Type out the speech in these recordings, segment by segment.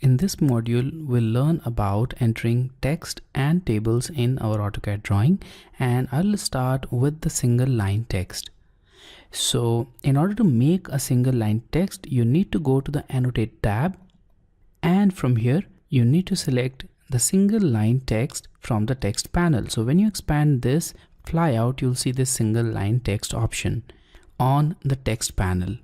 In this module, we'll learn about entering text and tables in our AutoCAD drawing, and I'll start with the single line text. So in order to make a single line text, you need to go to the Annotate tab, and from here you need to select the single line text from the text panel. So when you expand this flyout, you'll see this single line text option on the text panel.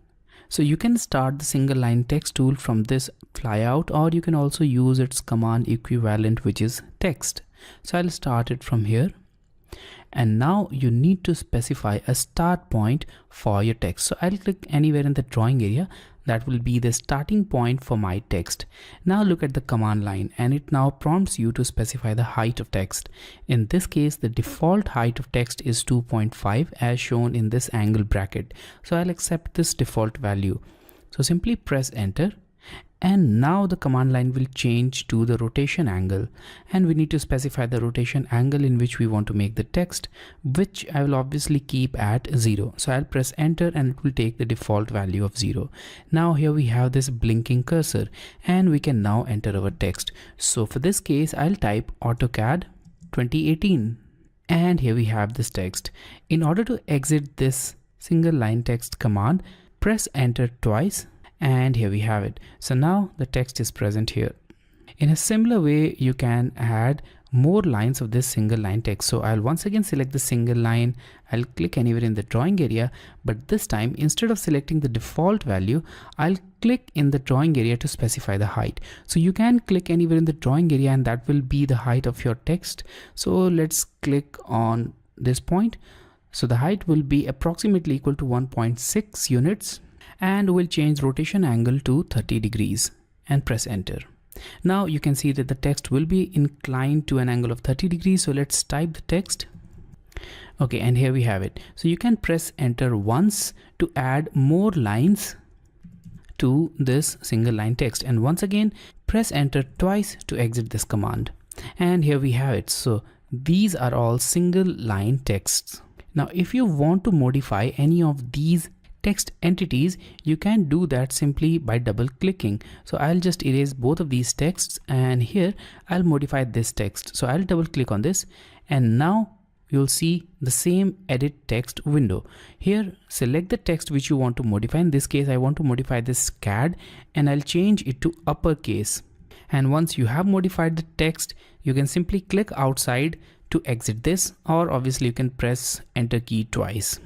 So you can start the single line text tool from this flyout, or you can also use its command equivalent, which is text. So I'll start it from here. And now you need to specify a start point for your text. So I'll click anywhere in the drawing area. That will be the starting point for my text. Now look at the command line, and it now prompts you to specify the height of text. In this case, the default height of text is 2.5 as shown in this angle bracket. So I'll accept this default value. So simply press enter. And now the command line will change to the rotation angle, and we need to specify the rotation angle in which we want to make the text, which I will obviously keep at 0. So I'll press enter and it will take the default value of 0. Now here we have this blinking cursor, and we can now enter our text. So for this case, I'll type AutoCAD 2018, and here we have this text. In order to exit this single line text command, press enter twice. And here we have it. So now the text is present here. In a similar way, you can add more lines of this single line text. So I'll once again select the single line. I'll click anywhere in the drawing area, but this time instead of selecting the default value, I'll click in the drawing area to specify the height. So you can click anywhere in the drawing area and that will be the height of your text. So let's click on this point. So the height will be approximately equal to 1.6 units. And we'll change rotation angle to 30 degrees and press enter. Now you can see that the text will be inclined to an angle of 30 degrees. So let's type the text. Okay, and here we have it. So you can press enter once to add more lines to this single line text, and once again press enter twice to exit this command. And here we have it. So these are all single line texts. Now if you want to modify any of these text entities, you can do that simply by double clicking. So I'll just erase both of these texts, and here I'll modify this text. So I'll double click on this, and now you'll see the same edit text window. Here select the text which you want to modify. In this case, I want to modify this CAD, and I'll change it to uppercase. And once you have modified the text, you can simply click outside to exit this, or obviously you can press enter key twice.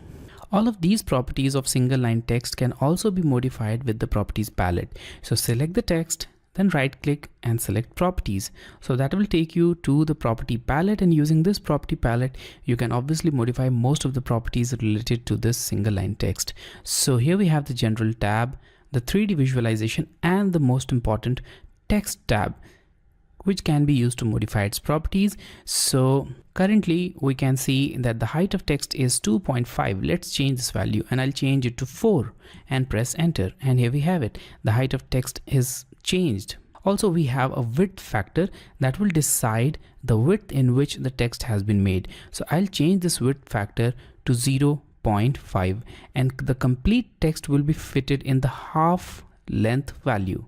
All of these properties of single line text can also be modified with the properties palette. So select the text, then right click and select properties. So that will take you to the property palette, and using this property palette, you can obviously modify most of the properties related to this single line text. So here we have the general tab, the 3D visualization, and the most important text tab, which can be used to modify its properties. So currently we can see that the height of text is 2.5. Let's change this value, and I'll change it to 4 and press enter. And here we have it. The height of text is changed. Also, we have a width factor that will decide the width in which the text has been made. So I'll change this width factor to 0.5, and the complete text will be fitted in the half length value.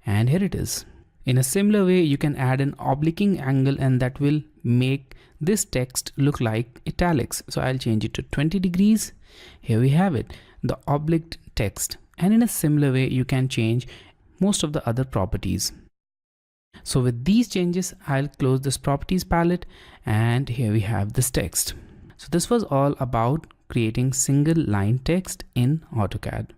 And here it is. In a similar way, you can add an obliquing angle, and that will make this text look like italics. So I'll change it to 20 degrees. Here we have it, the oblique text. And in a similar way, you can change most of the other properties. So with these changes, I'll close this properties palette, and here we have this text. So this was all about creating single line text in AutoCAD.